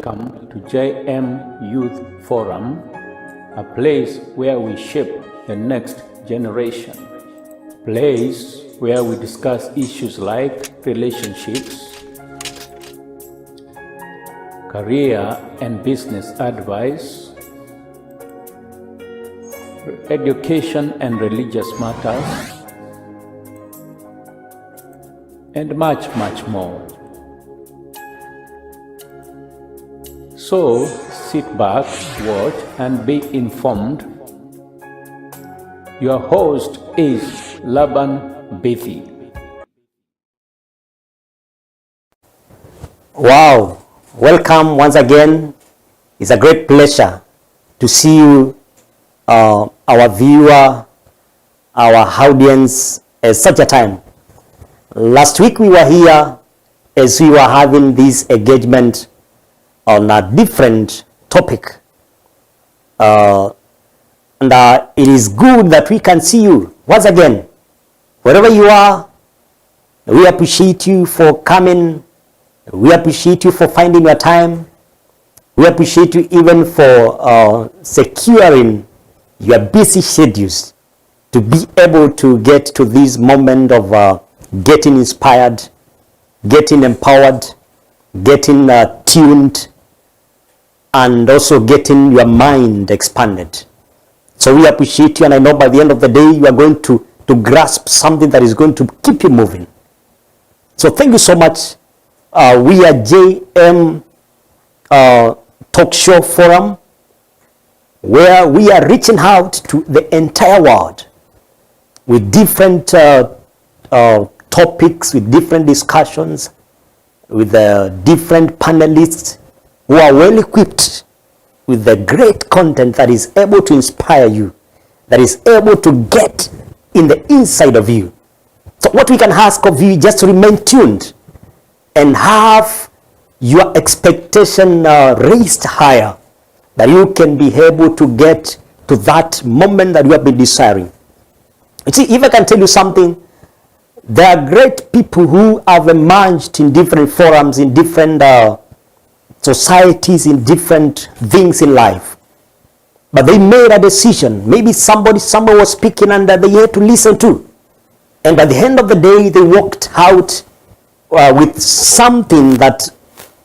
Welcome to JM Youth Forum, a place where we shape the next generation. Place where we discuss issues like relationships, career and business advice, education and religious matters, and much, much more. So sit back, watch, and be informed. Your host is LABAN Bithi. Wow, welcome once again. It's a great pleasure to see you, our viewer, our audience, at such a time. Last week we were here as we were having this engagement on a different topic. It is good that we can see you once again. Wherever you are, we appreciate you for coming. We appreciate you for finding your time. We appreciate you even for securing your busy schedules to be able to get to this moment of getting inspired, getting empowered, getting tuned, and also getting your mind expanded. So we appreciate you, and I know by the end of the day you are going to grasp something that is going to keep you moving. So thank you so much. We are JM Talk Show Forum, where we are reaching out to the entire world with different topics, with different discussions, with different panelists who are well equipped with the great content that is able to inspire you, that is able to get in the inside of you. So what we can ask of you is just to remain tuned and have your expectation raised higher, that you can be able to get to that moment that you have been desiring. You see, if I can tell you something, there are great people who have emerged in different forums, in different societies, in different things in life. But they made a decision. Maybe someone was speaking and they had to listen to. And by the end of the day, they walked out with something that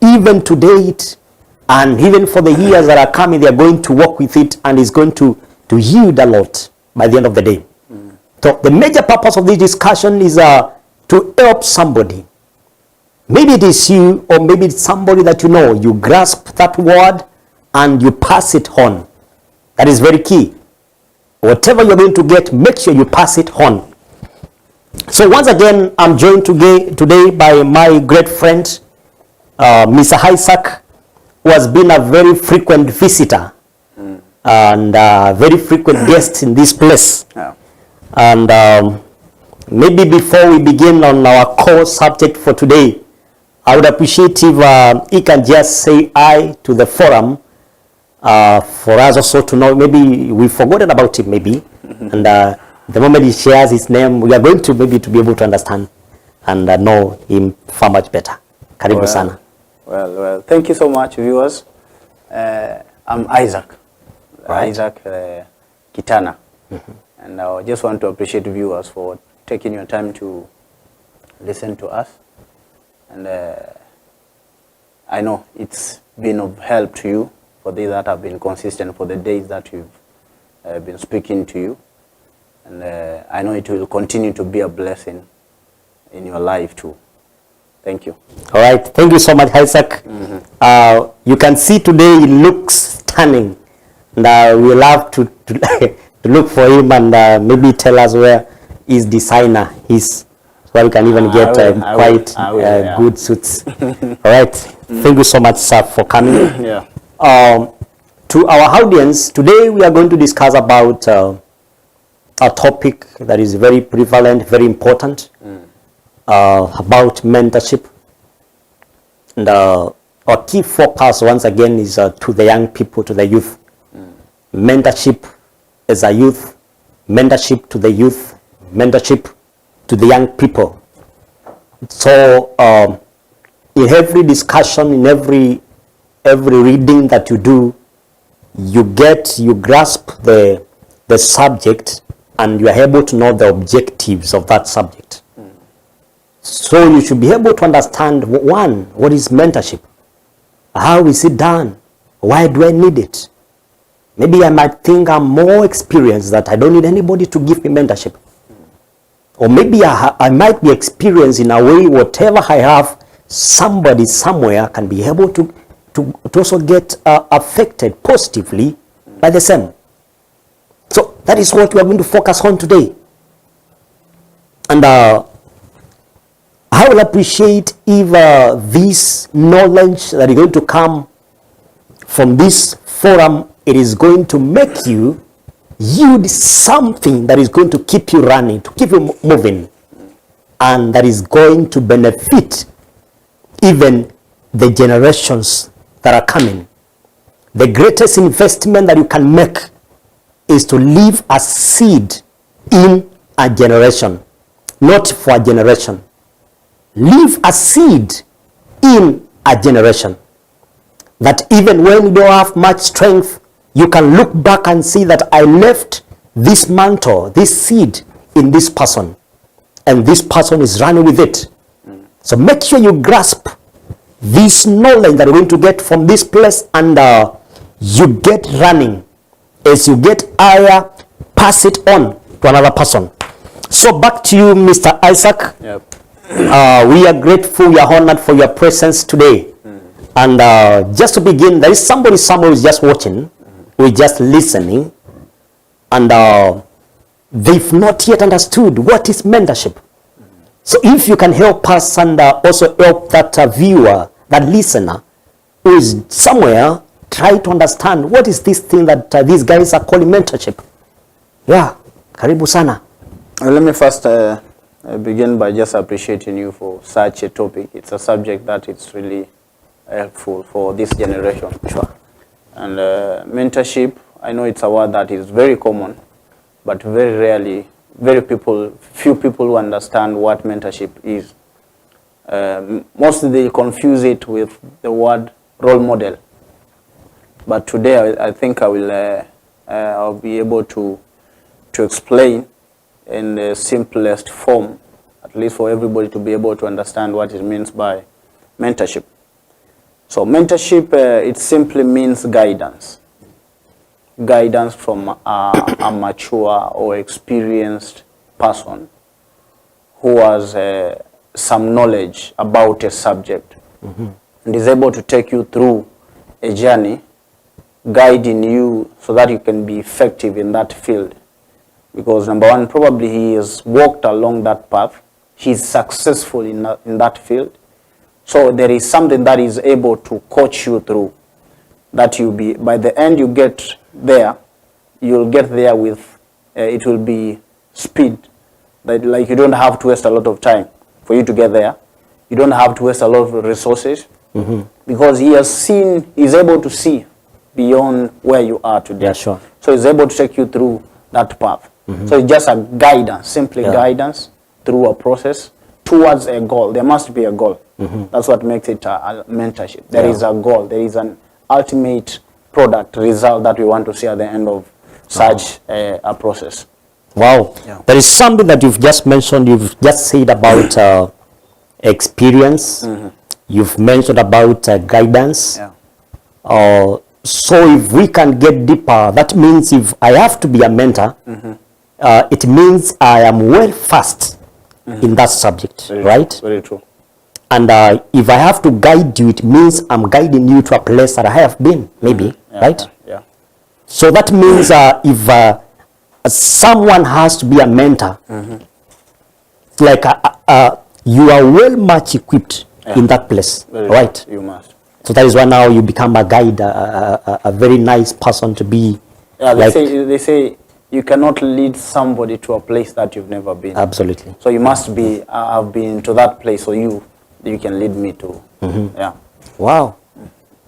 even to date, and even for the years that are coming, they are going to work with it, and it's going to yield a lot by the end of the day. So the major purpose of this discussion is to help somebody. Maybe it is you, or maybe it's somebody that you know. You grasp that word and you pass it on. That is very key. Whatever you're going to get, make sure you pass it on. So once again, I'm joined today by my great friend, Mr. Isaac, who has been a very frequent visitor and a very frequent guest in this place. Yeah. And maybe before we begin on our core subject for today, I would appreciate if he can just say hi to the forum for us also to know. Maybe we've forgotten about him, maybe. And the moment he shares his name, we are going to maybe to be able to understand and know him far much better. Karibu sana. Well, thank you so much, viewers. I'm Isaac. Right. Isaac Kitana. And I just want to appreciate viewers for taking your time to listen to us. And I know it's been of help to you for those that have been consistent for the days that we've been speaking to you. And I know it will continue to be a blessing in your life too. Thank you. All right. Thank you so much, Isaac. You can see today he looks stunning. And we love to look for him and maybe tell us where his designer is, so we can even get good suits. All right. Thank you so much, sir, for coming. Yeah. To our audience, today we are going to discuss about a topic that is very prevalent, very important, about mentorship. And our key focus, once again, is to the young people, to the youth. Mentorship as a youth, mentorship to the youth, mentorship to the young people. So in every discussion, in every every reading that you do, you grasp the subject, and you are able to know the objectives of that subject. So you should be able to understand, one, what is mentorship? How is it done? Why do I need it? Maybe I might think I'm more experienced, that I don't need anybody to give me mentorship. Or maybe I might be experienced in a way, whatever I have, somebody somewhere can be able to also get affected positively by the same. So that is what we are going to focus on today. And I will appreciate if this knowledge that is going to come from this forum, it is going to make you yield something that is going to keep you running, to keep you moving, and that is going to benefit even the generations that are coming. The greatest investment that you can make is to leave a seed in a generation, not for a generation. Leave a seed in a generation, that even when you don't have much strength, you can look back and see that I left this mantle, this seed in this person, and this person is running with it. So make sure you grasp this knowledge that you're going to get from this place, and you get running. As you get higher, pass it on to another person. So back to you, Mr. Isaac. Yep. We are grateful, we are honored for your presence today. And just to begin, there is somebody somewhere who is just watching, who is just listening, and they've not yet understood what is mentorship. So if you can help us and also help that viewer, that listener, who is somewhere, try to understand what is this thing that these guys are calling mentorship. Yeah, karibu sana. Let me first begin by just appreciating you for such a topic. It's a subject that it's really helpful for this generation. Sure. And mentorship, I know it's a word that is very common, but very rarely, few people who understand what mentorship is. Mostly they confuse it with the word role model. But today I think I'll be able to explain in the simplest form, at least for everybody to be able to understand what it means by mentorship. So mentorship, it simply means guidance. Guidance from a mature or experienced person who has some knowledge about a subject, and is able to take you through a journey, guiding you so that you can be effective in that field. Because number one, probably he has walked along that path, he's successful in that field. So there is something that is able to coach you through, that you be, by the end you get there, you'll get there with, it will be speed. Like you don't have to waste a lot of time for you to get there. You don't have to waste a lot of resources, because he has seen, he's able to see beyond where you are today. Yeah, sure. So he's able to take you through that path. So it's just a guidance, simply guidance through a process towards a goal. There must be a goal. That's what makes it a mentorship. There is a goal. There is an ultimate product, result that we want to see at the end of such a process. Wow. Yeah. There is something that you've just mentioned. You've just said about experience. You've mentioned about guidance. Yeah. So if we can get deeper, that means if I have to be a mentor, it means I am well versed in that subject, right? True. Very true. And if I have to guide you, it means I'm guiding you to a place that I have been, maybe, right? Yeah. So that means if someone has to be a mentor, like you are well much equipped in that place, right? You must. So that is why now you become a guide, a very nice person to be. Yeah, they say you cannot lead somebody to a place that you've never been. Absolutely. So you must be, I've been to that place, so you can lead me to. Yeah. Wow.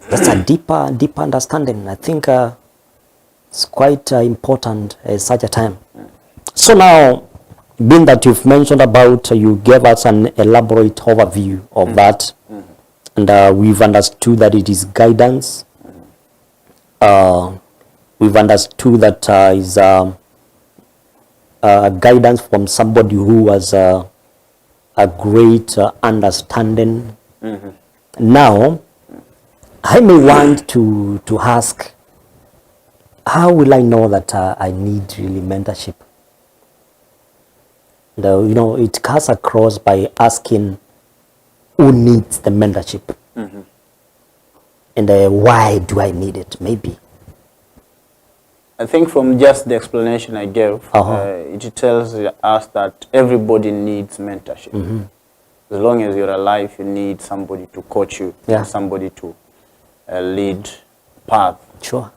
That's a deeper understanding. I think it's quite important at such a time. So now, being that you've mentioned about, you gave us an elaborate overview of that, And we've understood that it is guidance. We've understood that is guidance from somebody who has a great understanding. Now, I may want to ask, how will I know that I need really mentorship? You know, it cuts across by asking who needs the mentorship, and why do I need it? Maybe. I think from just the explanation I gave, it tells us that everybody needs mentorship. As long as you're alive, you need somebody to coach you, somebody to lead path. Sure.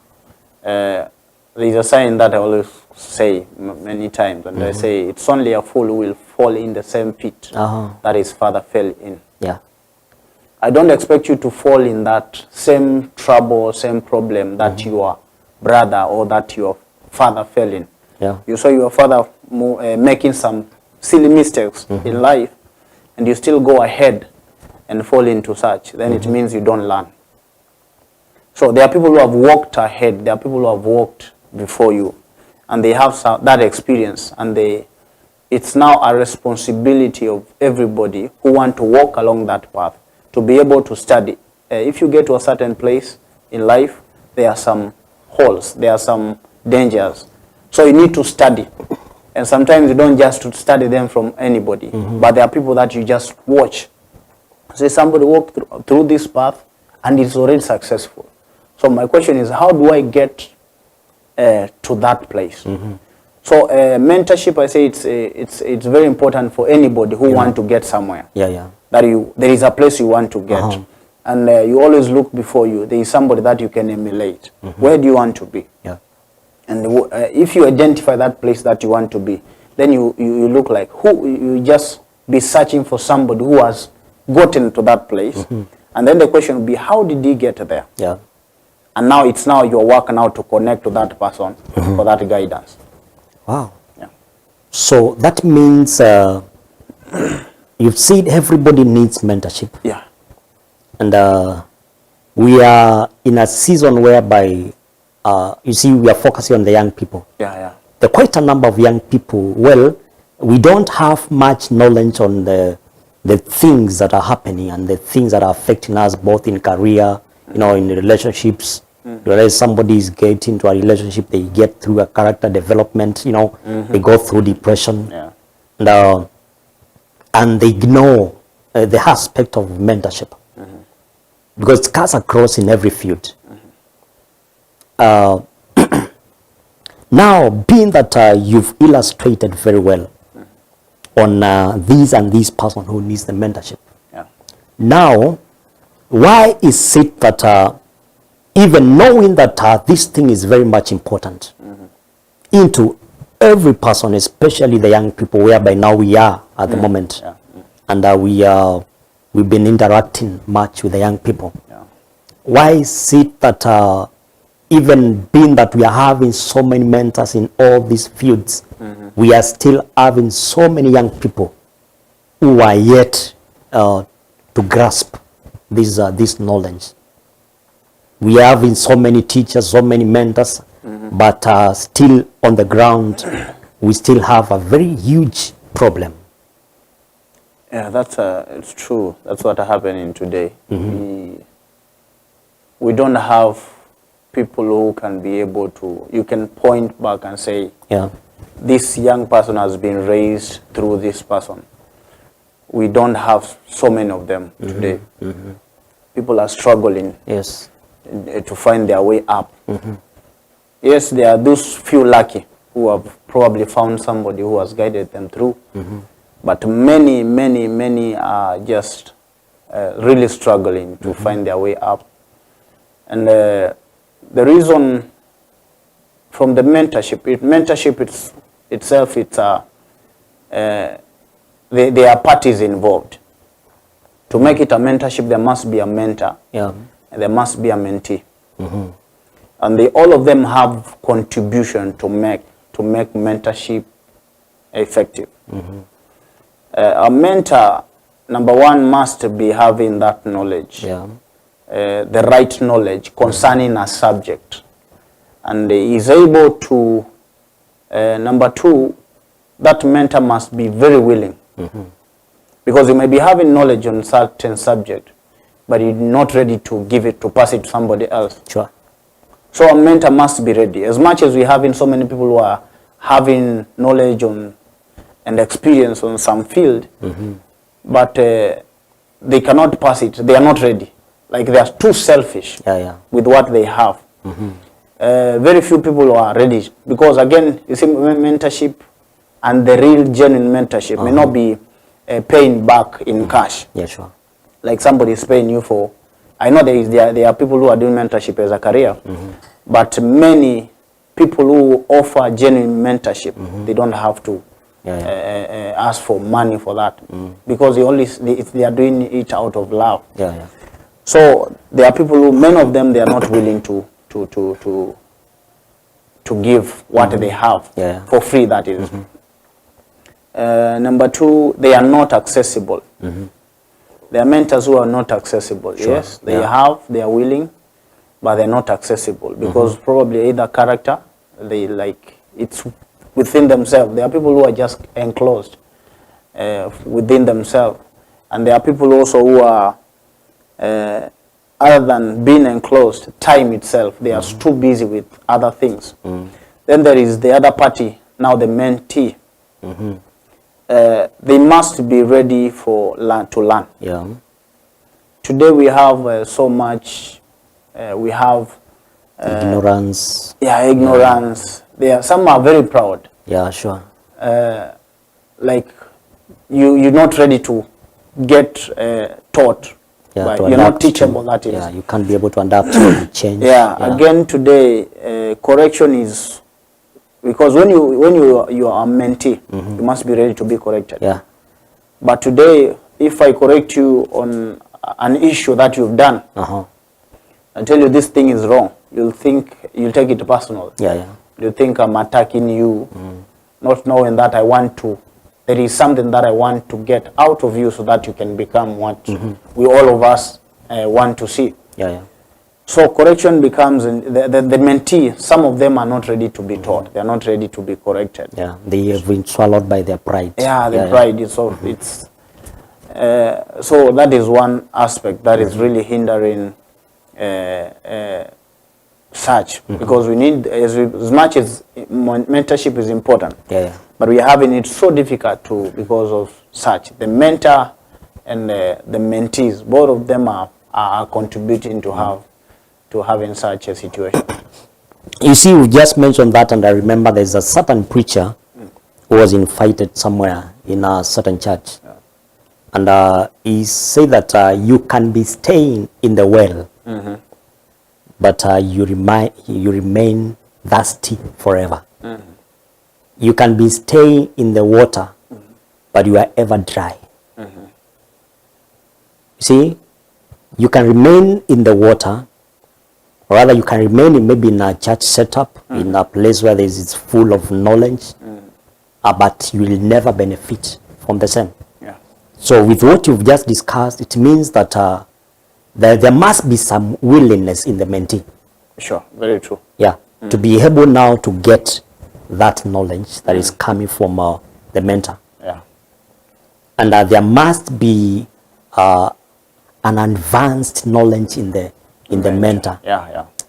There's a saying that I always say many times, and I say it's only a fool who will fall in the same pit that his father fell in. Yeah. I don't expect you to fall in that same trouble, same problem that your brother or that your father fell in. Yeah. You saw your father making some silly mistakes in life, and you still go ahead and fall into such, then it means you don't learn. So there are people who have walked ahead, there are people who have walked before you, and they have that experience, and it's now a responsibility of everybody who want to walk along that path to be able to study. If you get to a certain place in life, there are some holes, there are some dangers. So you need to study. And sometimes you don't just study them from anybody, but there are people that you just watch. Say somebody walked through this path and is already successful. So my question is, how do I get to that place? So mentorship, I say it's very important for anybody who want to get somewhere. That there is a place you want to get. And you always look before you. There is somebody that you can emulate. Where do you want to be? And if you identify that place that you want to be, then you look like you just be searching for somebody who has gotten to that place. And then the question will be, how did he get there? And now it's your work now to connect to that person for that guidance. Wow. So that means you've said everybody needs mentorship. And we are in a season whereby you see, we are focusing on the young people. There are quite a number of young people. Well, we don't have much knowledge on the things that are happening and the things that are affecting us both in career, you know, in relationships. Whereas somebody is getting into a relationship, they get through a character development, you know, they go through depression, and they ignore the aspect of mentorship because it cuts across in every field. Now, being that you've illustrated very well on this and this person who needs the mentorship, now, why is it that even knowing that this thing is very much important into every person, especially the young people, whereby now we are at the moment, and we've been interacting much with the young people. Why is it that even being that we are having so many mentors in all these fields, we are still having so many young people who are yet to grasp this knowledge? We are having so many teachers, so many mentors, but still on the ground, we still have a very huge problem. It's true. That's what happening today. We don't have people who can be able to, you can point back and say, this young person has been raised through this person. We don't have so many of them today. People are struggling to find their way up. Yes, there are those few lucky who have probably found somebody who has guided them through. But many are just really struggling to find their way up. And the reason from the mentorship itself, there are parties involved. To make it a mentorship, there must be a mentor, and there must be a mentee. And all of them have contribution to make mentorship effective. A mentor number one must be having that knowledge, the right knowledge concerning a subject, and is able to, number two, that mentor must be very willing, because you may be having knowledge on certain subject, but you're not ready to give it, to pass it to somebody else. Sure. So a mentor must be ready. As much as we have so many people who are having knowledge on and experience on some field, but they cannot pass it. They are not ready. Like they are too selfish with what they have. Very few people are ready, because again, you see, mentorship and the real genuine mentorship may not be paying back in cash. Yeah, sure. Like somebody is paying you for. I know there are people who are doing mentorship as a career, but many people who offer genuine mentorship, they don't have to ask for money for that, because they are doing it out of love. So there are people who, many of them, they are not willing to give what they have for free. That is. Number two, they are not accessible. There are mentors who are not accessible. Sure. Yes, they are willing, but they're not accessible, because probably either character, they like it's within themselves. There are people who are just enclosed within themselves, and there are people also who are other than being enclosed, time itself, they are too busy with other things. Then there is the other party, now the mentee. They must be ready to learn. Today we have so much, we have ignorance. Ignorance. Some are very proud. Sure. Like you're not ready to get taught. You're not teachable. That is. You can't be able to adapt to change. Again, today correction is, because when you are a mentee, you must be ready to be corrected. But today, if I correct you on an issue that you've done, and tell you this thing is wrong, you'll take it personal. You'll think I'm attacking you, not knowing that there is something that I want to get out of you so that you can become what we all of us want to see. So correction becomes, the mentee, some of them are not ready to be taught. They are not ready to be corrected. They have been swallowed by their pride. Pride is so it's so that is one aspect that is really hindering such, because we need, as much as mentorship is important, but we are having it so difficult too because of such. The mentor and the mentees, both of them are contributing to having such a situation. You see, we just mentioned that, and I remember there's a certain preacher who was invited somewhere in a certain church, and he said that you can be staying in the well, but you remain thirsty forever. You can be staying in the water, but you are ever dry. See, you can remain in the water, or rather you can remain maybe in a church setup, in a place where it's full of knowledge, but you will never benefit from the same. So with what you've just discussed, it means that there must be some willingness in the mentee. Sure, very true. To be able now to get that knowledge that is coming from the mentor. And there must be an advanced knowledge in the mentor.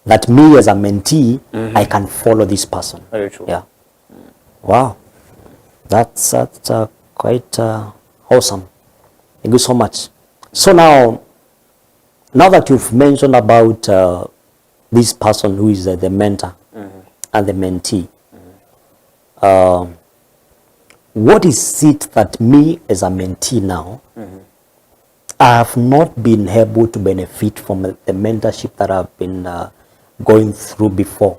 That me as a mentee, I can follow this person. Very true. Wow. That's quite awesome. Thank you so much. So now that you've mentioned about this person who is the mentor and the mentee, what is it that me as a mentee now, I have not been able to benefit from the mentorship that I've been going through before?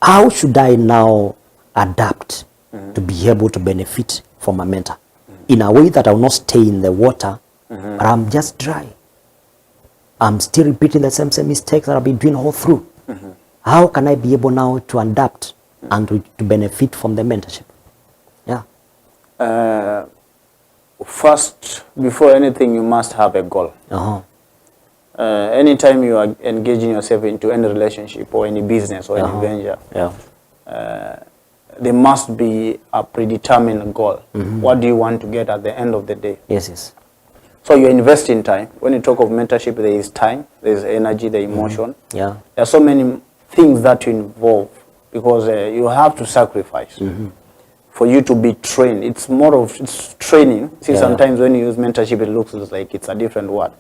How should I now adapt to be able to benefit from a mentor in a way that I will not stay in the water, but I'm just dry? I'm still repeating the same mistakes that I've been doing all through. How can I be able now to adapt and to benefit from the mentorship? First, before anything, you must have a goal. Anytime you are engaging yourself into any relationship or any business or any venture, there must be a predetermined goal. What do you want to get at the end of the day? Yes, yes. So you invest in time. When you talk of mentorship, there is time, there is energy, the emotion. Yeah. There are so many things that you involve because you have to sacrifice for you to be trained. It's more of training. See, sometimes when you use mentorship, it looks like it's a different word.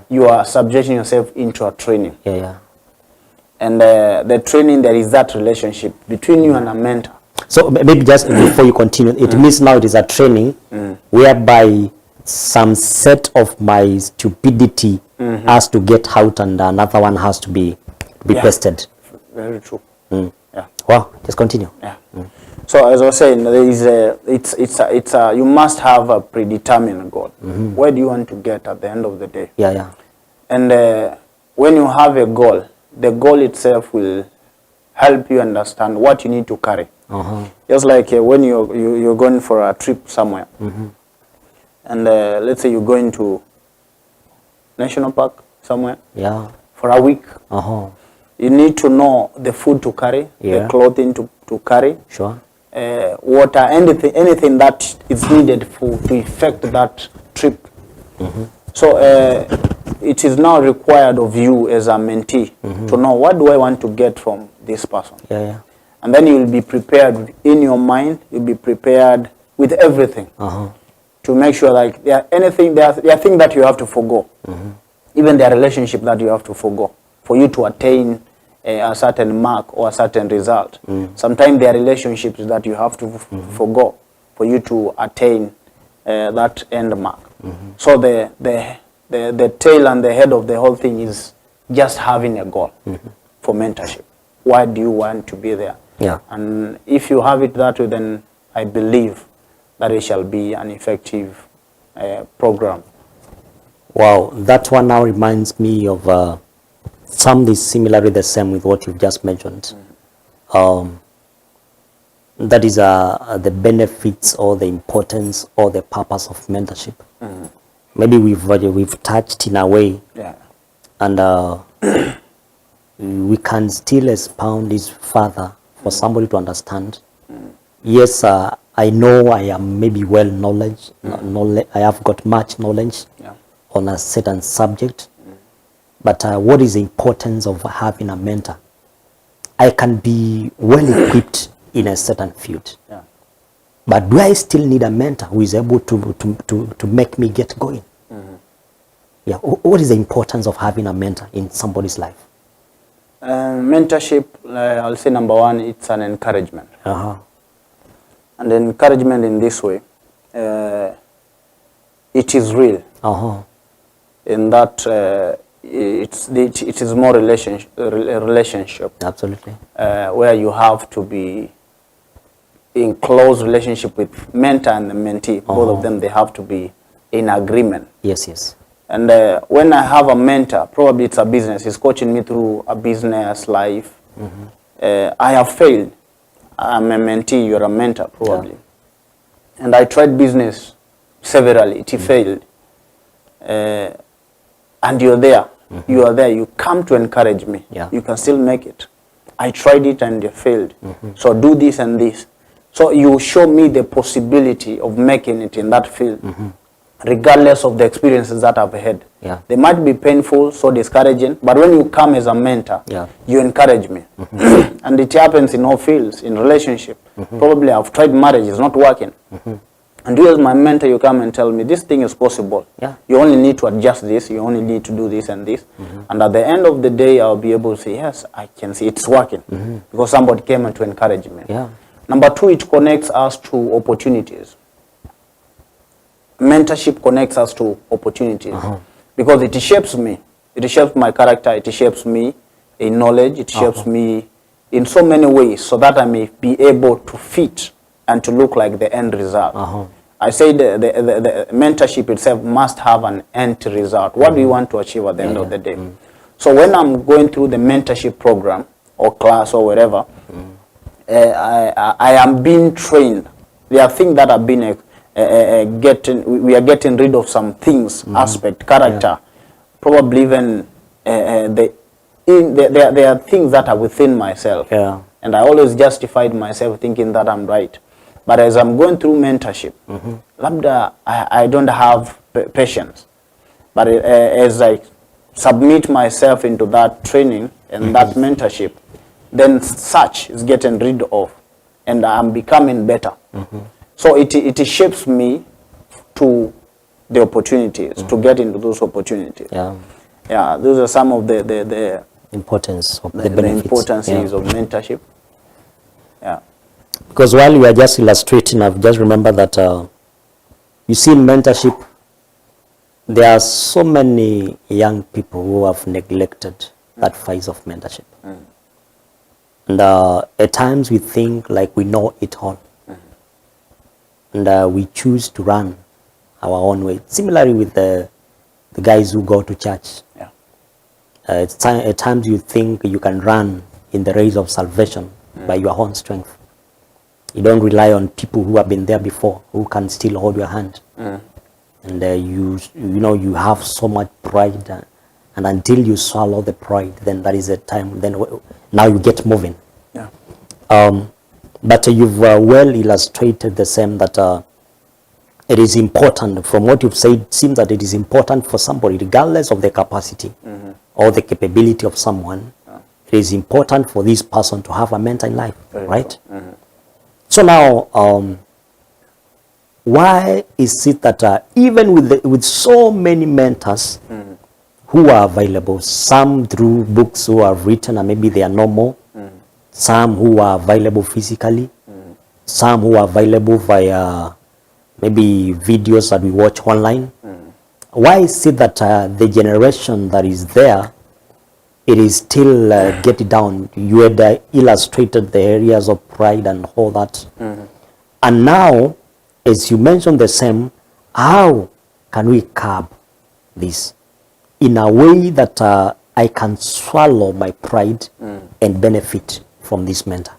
You are subjecting yourself into a training. And the training, there is that relationship between you and a mentor. So maybe just before you continue, it means now it is a training whereby some set of my stupidity has to get out and another one has to be tested. Very true. Yeah. Wow, just continue. Yeah. So as I was saying, there is you must have a predetermined goal. Where do you want to get at the end of the day? And when you have a goal, the goal itself will help you understand what you need to carry. Just like when you're going for a trip somewhere, and let's say you're going to national park somewhere for a week. You need to know the food to carry, the clothing to carry, water, anything that is needed to effect that trip. So it is now required of you as a mentee to know, what do I want to get from this person? And then you will be prepared in your mind. You'll be prepared with everything to make sure, like, there are things that you have to forgo. Even their relationship that you have to forgo for you to attain a certain mark or a certain result. Sometimes there are relationships that you have to forgo for you to attain that end mark. So the tail and the head of the whole thing is just having a goal for mentorship. Why do you want to be there? And if you have it that way, then I believe that it shall be an effective program. Wow, that one now reminds me of something similarly the same with what you've just mentioned. That is the benefits or the importance or the purpose of mentorship. Maybe we've touched in a way, and we can still expound this further for somebody to understand. Yes, I know I am maybe well knowledge. I have got much knowledge on a certain subject. But what is the importance of having a mentor? I can be well equipped in a certain field. But do I still need a mentor who is able to make me get going? What is the importance of having a mentor in somebody's life? Mentorship, I'll say number one, it's an encouragement. And encouragement in this way, it is real. In that it is more relationship. Absolutely. Where you have to be in close relationship with mentor and the mentee. Both of them, they have to be in agreement. Yes. And when I have a mentor, probably it's a business. He's coaching me through a business life. I have failed. I'm a mentee, you're a mentor probably. And I tried business severally. It failed. And you're there. You are there. You come to encourage me. You can still make it. I tried it and it failed. So do this and this. So you show me the possibility of making it in that field, regardless of the experiences that I've had. They might be painful, so discouraging, but when you come as a mentor, you encourage me. And it happens in all fields, in relationship. Probably I've tried marriage, it's not working. And you as my mentor, you come and tell me, this thing is possible. You only need to adjust this, you only need to do this and this. And at the end of the day, I'll be able to say, yes, I can see it's working. Because somebody came and to encourage me. Number two, it connects us to opportunities. Mentorship connects us to opportunities. Because it shapes me. It shapes my character, it shapes me in knowledge, it shapes me in so many ways so that I may be able to fit and to look like the end result. I say the mentorship itself must have an end result. What do you want to achieve at the end of the day? So when I'm going through the mentorship program or class or whatever, I am being trained. There are things that are being we are getting rid of some things, aspect, character, probably even there are things that are within myself, and I always justified myself thinking that I'm right. But as I'm going through mentorship, labda I don't have patience. But as I submit myself into that training and that mentorship, then such is getting rid of, and I'm becoming better. So it shapes me to the opportunities, to get into those opportunities. Yeah, those are some of the importance of the benefits. Importances of mentorship. Yeah. Because while you are just illustrating, I've just remembered that you see in mentorship, there are so many young people who have neglected that phase of mentorship. And at times we think like we know it all. And we choose to run our own way. Similarly with the guys who go to church. At times you think you can run in the race of salvation by your own strength. You don't rely on people who have been there before, who can still hold your hand. And you know, you have so much pride, and until you swallow the pride, then that is the time, then now you get moving. But you've well illustrated the same, that it is important, from what you've said, it seems that it is important for somebody, regardless of the capacity or the capability of someone, it is important for this person to have a mentor in life, right? So now, why is it that even with so many mentors who are available, some through books who are written and maybe they are no more, some who are available physically, some who are available via maybe videos that we watch online, why is it that the generation that is there, it is still getting down? You had illustrated the areas of pride and all that. And now, as you mentioned the same, how can we curb this in a way that I can swallow my pride and benefit from this mentor?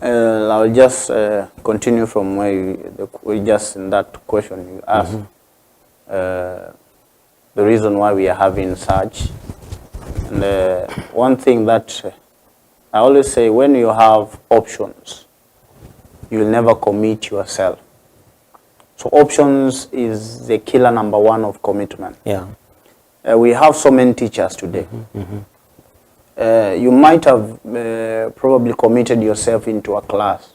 I'll just continue from where we just in that question you asked. The reason why we are having such. And one thing that I always say, when you have options, you'll never commit yourself. So options is the killer number one of commitment. We have so many teachers today. You might have probably committed yourself into a class.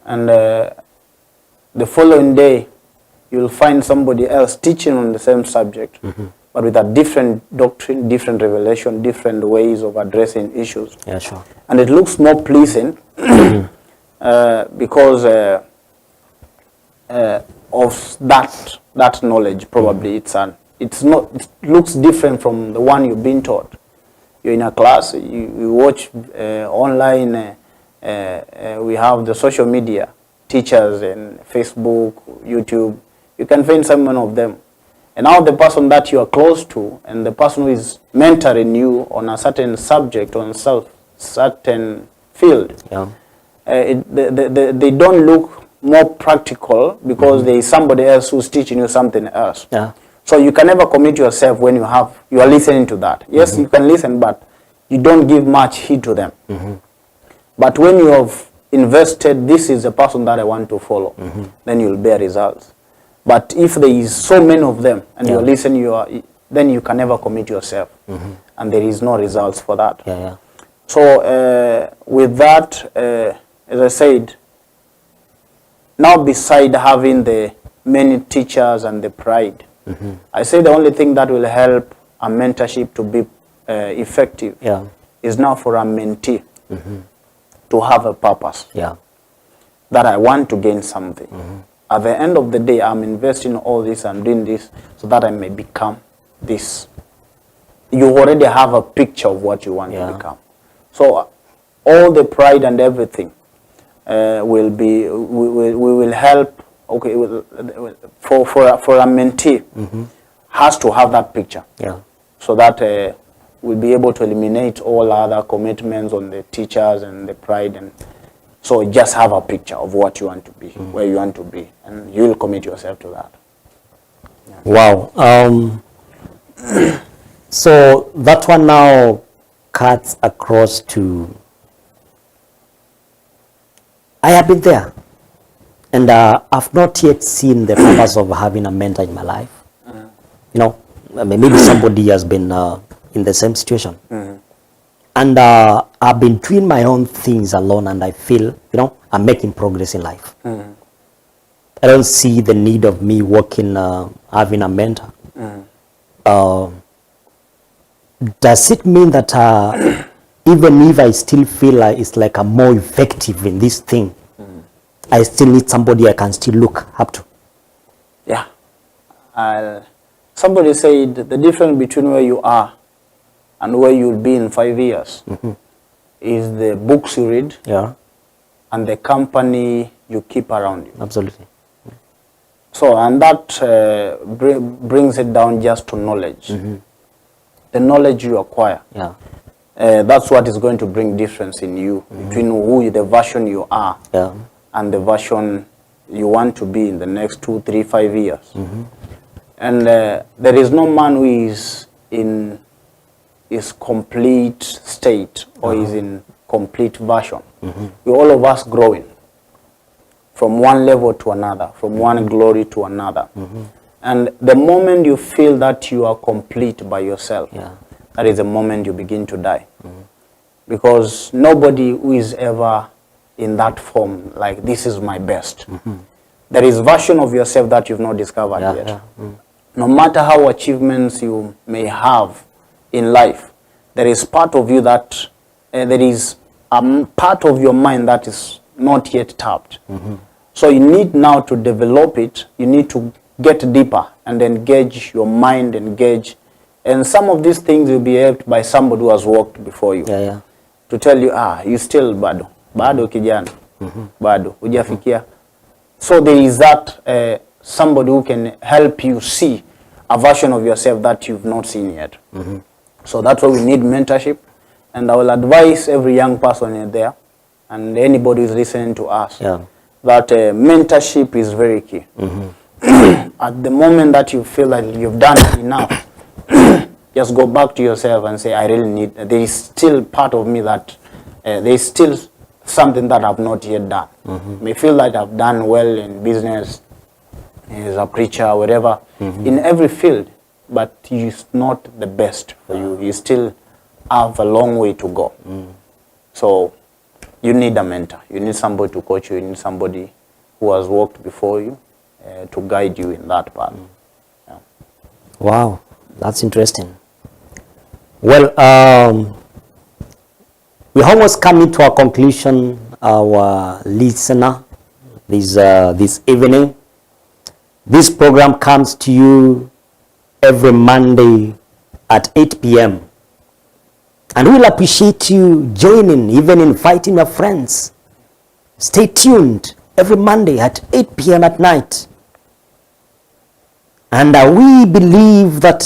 And the following day, you'll find somebody else teaching on the same subject, but with a different doctrine, different revelation, different ways of addressing issues. And it looks more pleasing because of that knowledge. Probably it looks different from the one you've been taught. You're in a class, you watch online, we have the social media, teachers and Facebook, YouTube. You can find someone of them. And now the person that you are close to and the person who is mentoring you on a certain subject, on certain field, they don't look more practical because there is somebody else who's teaching you something else. So you can never commit yourself when you are listening to that. Yes, you can listen, but you don't give much heed to them. But when you have invested, this is the person that I want to follow, then you'll bear results. But if there is so many of them and you listen, then you can never commit yourself, and there is no results for that. So with that, as I said, now beside having the many teachers and the pride, I say the only thing that will help a mentorship to be effective is now for a mentee to have a purpose, that I want to gain something. At the end of the day, I'm investing all this and doing this so that I may become this. You already have a picture of what you want to become. So all the pride and everything we will help. Okay, for a mentee has to have that picture, so that we'll be able to eliminate all other commitments on the teachers and the pride, and So just have a picture of what you want to be, where you want to be, and you will commit yourself to that. Wow. So that one now cuts across to, I have been there, and I've not yet seen the purpose of having a mentor in my life. You know, I mean, maybe somebody has been in the same situation. And I've been doing my own things alone, and I feel, you know, I'm making progress in life. I don't see the need of me working, having a mentor. Does it mean that even if I still feel like it's like I'm more effective in this thing, I still need somebody I can still look up to? Yeah. Somebody said the difference between where you are and where you'll be in 5 years is the books you read, and the company you keep around you. Absolutely. So, and that brings it down just to knowledge. The knowledge you acquire. That's what is going to bring difference in you between the version you are and the version you want to be in the next 2, 3, 5 years. And there is no man who is in his complete state or is in complete version. We all of us growing from one level to another, from one glory to another. And the moment you feel that you are complete by yourself, that is the moment you begin to die. Because nobody who is ever in that form, like this is my best. There is version of yourself that you've not discovered yet. No matter how achievements you may have in life, there is part of you that, there is a part of your mind that is not yet tapped. So you need now to develop it. You need to get deeper and engage your mind, engage. And some of these things will be helped by somebody who has walked before you. To tell you, you still bado kijana, bado, hujafikia. So there is that somebody who can help you see a version of yourself that you've not seen yet. So that's why we need mentorship. And I will advise every young person in there and anybody who's listening to us that mentorship is very key. At the moment that you feel like you've done enough, just go back to yourself and say, I really need, there is still part of me that, there is still something that I've not yet done. May feel like I've done well in business, as a preacher, whatever, in every field, but it's not the best for you. You still have a long way to go. So you need a mentor. You need somebody to coach you. You need somebody who has walked before you to guide you in that path. Wow, that's interesting. Well, we almost coming to a conclusion, our listener, this evening. This program comes to you every Monday at 8 p.m. And we'll appreciate you joining, even inviting your friends. Stay tuned every Monday at 8 p.m. at night. And we believe that,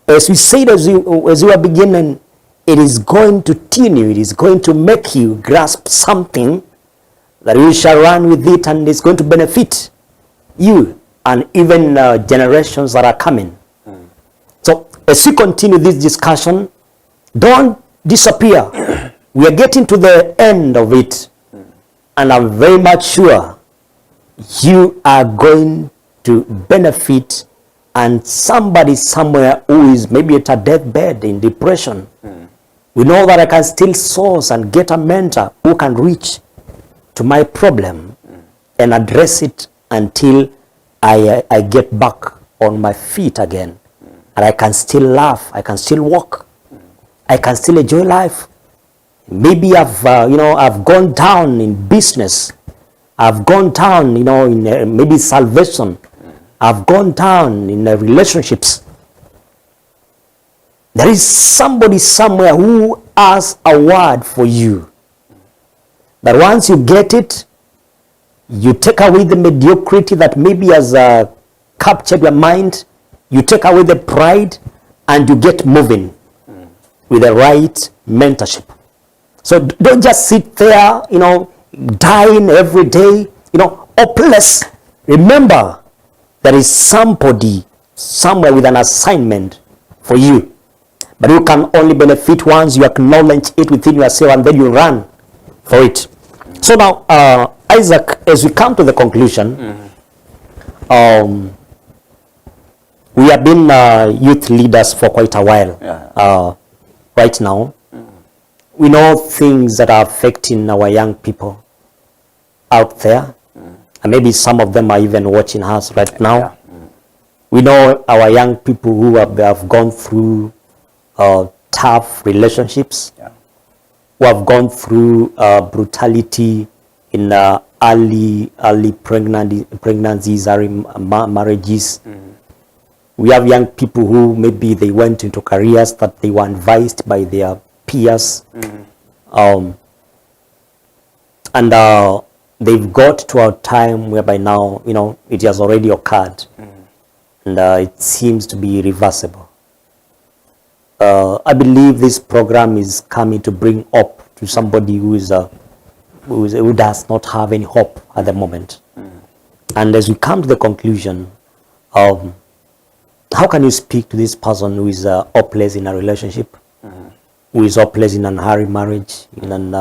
as we said as we are beginning, it is going to tune you, it is going to make you grasp something that you shall run with it, and it's going to benefit you and even generations that are coming. So as we continue this discussion, don't disappear. We are getting to the end of it, and I'm very much sure you are going to benefit. And somebody somewhere who is maybe at a deathbed in depression, we know that I can still source and get a mentor who can reach to my problem and address it until I get back on my feet again. And I can still laugh, I can still walk, I can still enjoy life. Maybe I've gone down in business, I've gone down, in maybe salvation, I've gone down in relationships. There is somebody somewhere who has a word for you. That once you get it, you take away the mediocrity that maybe has captured your mind. You take away the pride and you get moving with the right mentorship. So don't just sit there, dying every day, hopeless. Remember, there is somebody somewhere with an assignment for you. But you can only benefit once you acknowledge it within yourself, and then you run for it. So now, Isaac, as we come to the conclusion, we have been youth leaders for quite a while. Right now, we know things that are affecting our young people out there, and maybe some of them are even watching us right now. We know our young people who have gone through tough relationships, who have gone through brutality in early pregnancies, early marriages. We have young people who maybe they went into careers that they were advised by their peers, and they've got to a time whereby now, it has already occurred, and it seems to be irreversible. I believe this program is coming to bring hope to somebody who does not have any hope at the moment. And as we come to the conclusion, how can you speak to this person who is hopeless in a relationship, who is hopeless in an early marriage, in an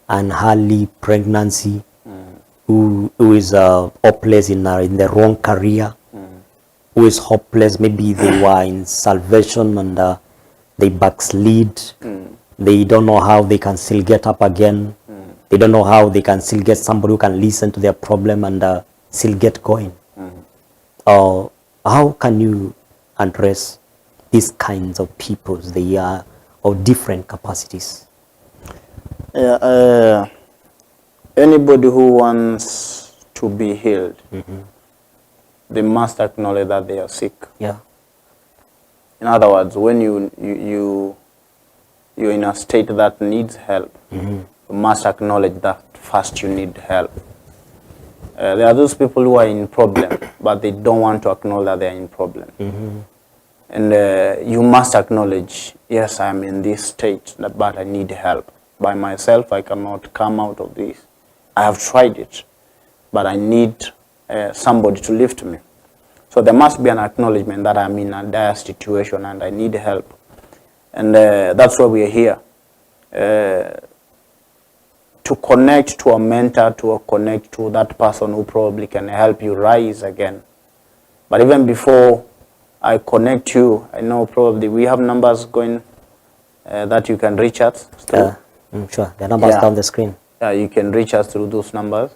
early pregnancy, who is hopeless in the wrong career, who is hopeless, maybe they were in salvation and they backslid, they don't know how they can still get up again, they don't know how they can still get somebody who can listen to their problem and still get going. How can you address these kinds of people? They are of different capacities. Anybody who wants to be healed, they must acknowledge that they are sick. In other words, when you're in a state that needs help, you must acknowledge that first you need help. There are those people who are in problem, but they don't want to acknowledge that they are in problem. And you must acknowledge, yes, I am in this state, but I need help. By myself, I cannot come out of this. I have tried it, but I need somebody to lift me. So there must be an acknowledgement that I'm in a dire situation and I need help. And that's why we are here. To connect to a mentor, to connect to that person who probably can help you rise again. But even before I connect you, I know probably we have numbers going that you can reach us through. Sure, the numbers down the screen. You can reach us through those numbers.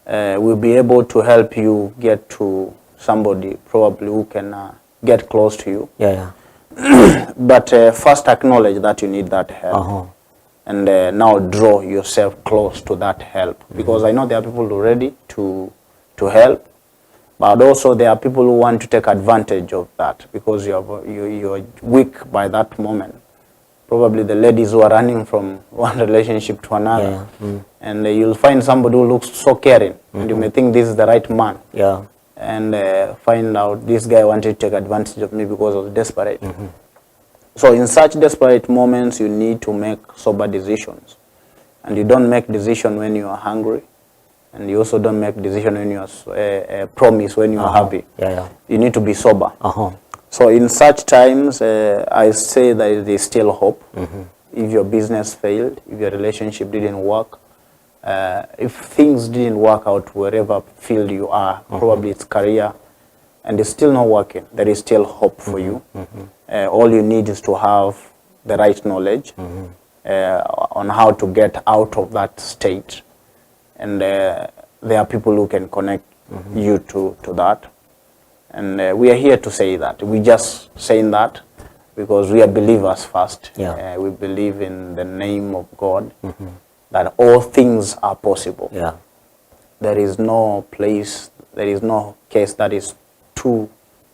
We'll be able to help you get to somebody probably who can get close to you. But first acknowledge that you need that help. And now draw yourself close to that help, because I know there are people who are ready to help, but also there are people who want to take advantage of that because you're weak by that moment. Probably the ladies who are running from one relationship to another, and you'll find somebody who looks so caring, and you may think this is the right man, and find out this guy wanted to take advantage of me because I was desperate. So in such desperate moments, you need to make sober decisions. And you don't make decision when you are hungry. And you also don't make decision when you are promise when you are happy. You need to be sober. So in such times, I say that there is still hope. If your business failed, if your relationship didn't work, if things didn't work out wherever field you are, probably it's career, and it's still not working, there is still hope for you. All you need is to have the right knowledge on how to get out of that state. And there are people who can connect you to that. And we are here to say that. We just saying that because we are believers first. We believe in the name of God, that all things are possible. There is no place, there is no case that is too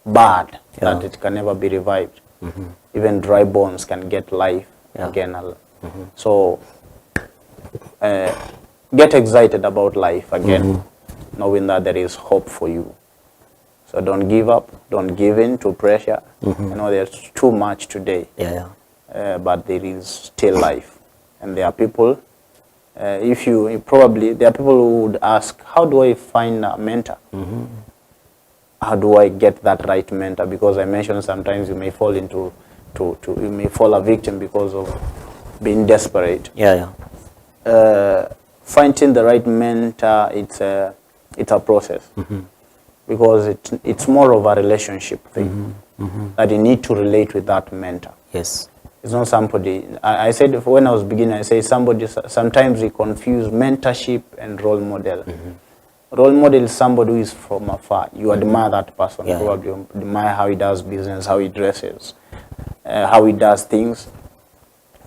bad that it can never be revived. Even dry bones can get life again. So get excited about life again, knowing that there is hope for you. So don't give up, don't give in to pressure. You know, there's too much today, but there is still life. And there are people if you probably, there are people who would ask, how do I find a mentor? How do I get that right mentor? Because I mentioned sometimes you may fall into, you may fall a victim because of being desperate. Finding the right mentor, it's a process. Because it's more of a relationship thing. That you need to relate with that mentor. Yes. It's not somebody, I said when I was beginning, I say somebody, sometimes we confuse mentorship and role model. Role model is somebody who is from afar. You admire that person, probably you admire how he does business, how he dresses, how he does things.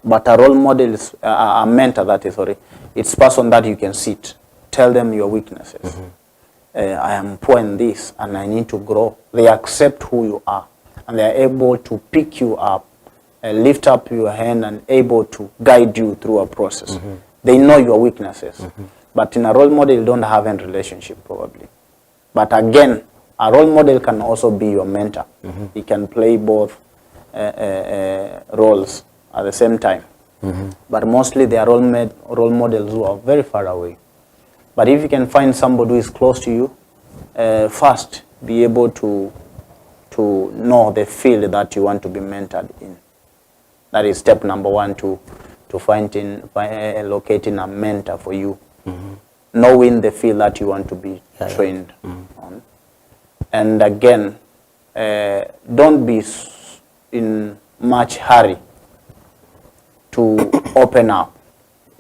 But a role model is, a mentor that is, it's a person that you can sit, tell them your weaknesses. I am poor in this and I need to grow. They accept who you are and they are able to pick you up, lift up your hand and able to guide you through a process. They know your weaknesses. But in a role model, you don't have any relationship probably. But again, a role model can also be your mentor. He can play both roles at the same time. But mostly they are role models who are very far away. But if you can find somebody who is close to you, first be able to know the field that you want to be mentored in. That is step number one, to locating a mentor for you. Knowing the field that you want to be trained on. And again, don't be in much hurry to open up.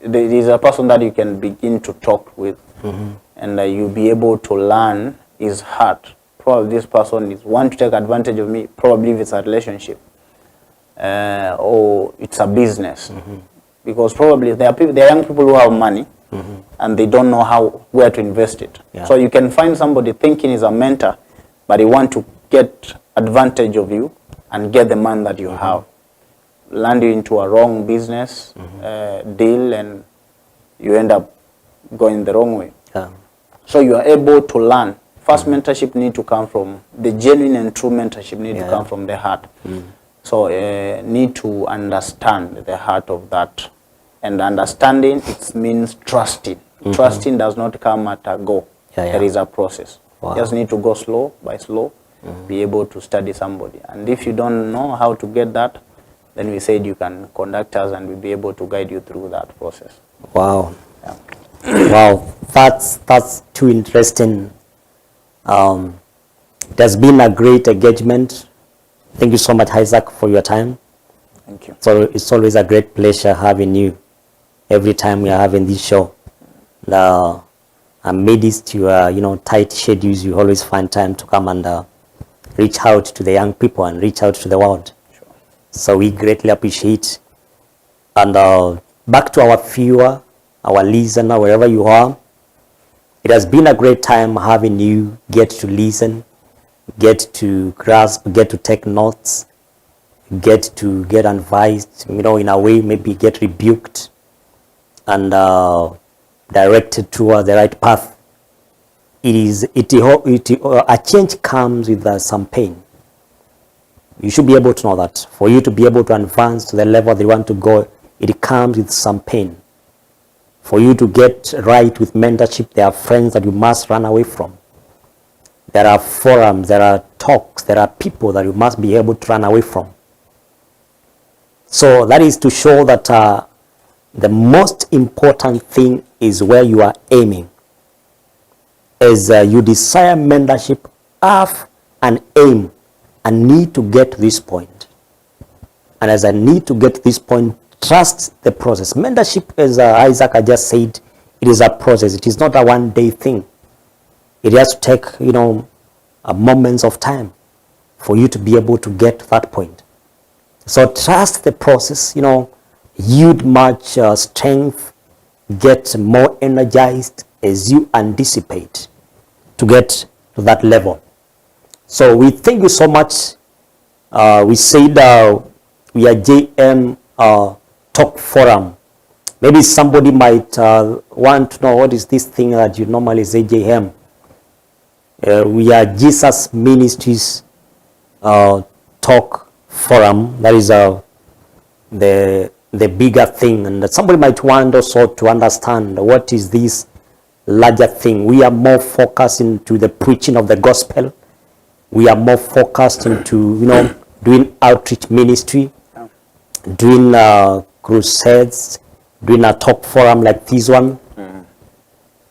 There is a person that you can begin to talk with, and you'll be able to learn his heart. Probably this person is want to take advantage of me, probably if it's a relationship, or it's a business. Because probably there are young people who have money, and they don't know where to invest it. So you can find somebody thinking he's a mentor, but he want to get advantage of you and get the money that you have. Land you into a wrong business deal, and you end up going the wrong way. So you are able to learn. First, mentorship need to come from, the genuine and true mentorship need to come from the heart. So need to understand the heart of that. And understanding, it means trusting. Trusting does not come at a go. There is a process. You just need to go slow by slow, be able to study somebody. And if you don't know how to get that, then we said you can contact us and we'll be able to guide you through that process. Wow. Wow, that's too interesting. It has been a great engagement. Thank you so much, Isaac, for your time. Thank you. So it's always a great pleasure having you every time we are having this show. Amidst your tight schedules, you always find time to come and reach out to the young people and reach out to the world. So we greatly appreciate. And back to our viewer, our listener, wherever you are, it has been a great time having you get to listen, get to grasp, get to take notes, get to get advised, in a way, maybe get rebuked and directed toward the right path. A change comes with some pain. You should be able to know that. For you to be able to advance to the level that you want to go, it comes with some pain. For you to get right with mentorship, there are friends that you must run away from. There are forums, there are talks, there are people that you must be able to run away from. So that is to show that the most important thing is where you are aiming. As you desire mentorship, have an aim and need to get to this point. And as I need to get to this point, trust the process. Mentorship, as Isaac I just said, it is a process. It is not a one-day thing. It has to take, a moments of time for you to be able to get to that point. So trust the process, yield much strength, get more energized as you anticipate to get to that level. So we thank you so much. We said we are JM Talk Forum. Maybe somebody might want to know what is this thing that you normally say JM. We are Jesus Ministries Talk Forum. That is the the bigger thing. And somebody might want also to understand what is this larger thing. We are more focused into the preaching of the gospel. We are more focused into, doing outreach ministry, doing crusades, doing a talk forum like this one,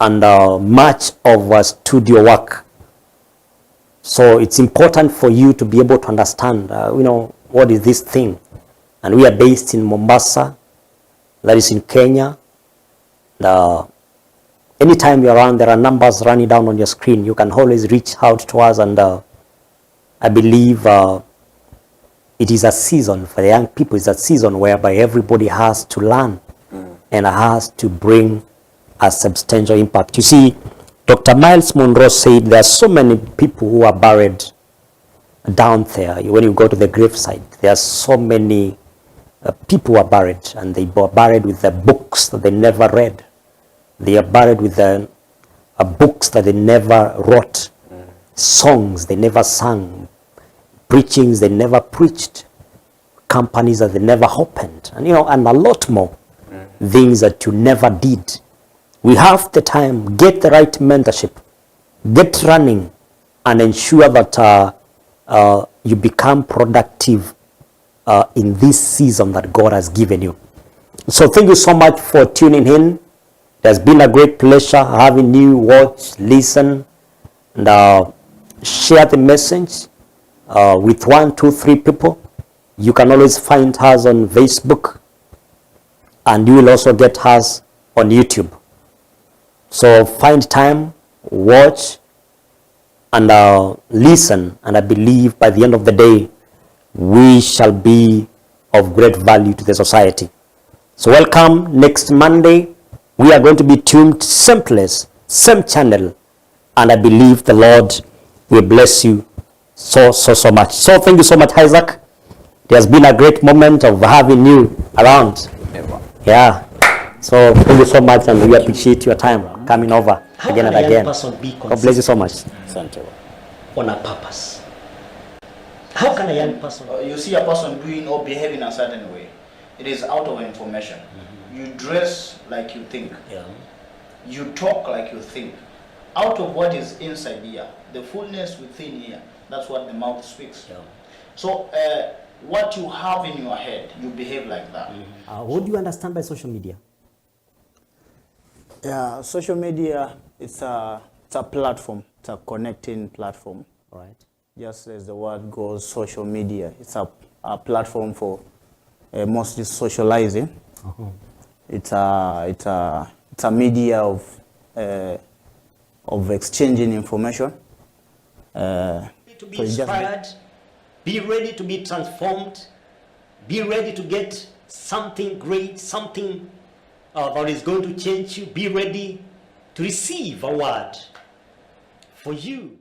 and much of studio work. So it's important for you to be able to understand, what is this thing. And we are based in Mombasa, that is in Kenya. Anytime you're around, there are numbers running down on your screen. You can always reach out to us, and I believe it is a season for the young people. It's a season whereby everybody has to learn and has to bring a substantial impact. You see, Dr. Miles Monroe said there are so many people who are buried down there. When you go to the gravesite, there are so many people who are buried, and they are buried with the books that they never read. They are buried with the books that they never wrote, songs they never sang, preachings they never preached, companies that they never opened, and and a lot more things that you never did. We have the time. Get the right mentorship, get running, and ensure that you become productive in this season that God has given you. So thank you so much for tuning in. It has been a great pleasure having you watch, listen, and share the message with 1, 2, 3 people. You can always find us on Facebook, and you will also get us on YouTube. So find time, watch, and listen, and I believe by the end of the day, we shall be of great value to the society. So welcome next Monday. We are going to be tuned, same place, same channel, and I believe the Lord will bless you so much. So thank you so much, Isaac. It has been a great moment of having you around. Yeah. So thank you so much, and we appreciate your time coming over again and again. God bless you so much. On a purpose. How can a young person? You see a person doing or behaving a certain way. It is out of information. You dress like you think. Yeah. You talk like you think. Out of what is inside here, the fullness within here, that's what the mouth speaks. Yeah. So what you have in your head, you behave like that. What do you understand by social media? Yeah, social media, it's a platform. It's a connecting platform. All right. Just as the word goes, social media. It's a platform for mostly socializing. It's a media of exchanging information. To be inspired, be ready to be transformed, be ready to get something great, something that is going to change you. Be ready to receive a word for you.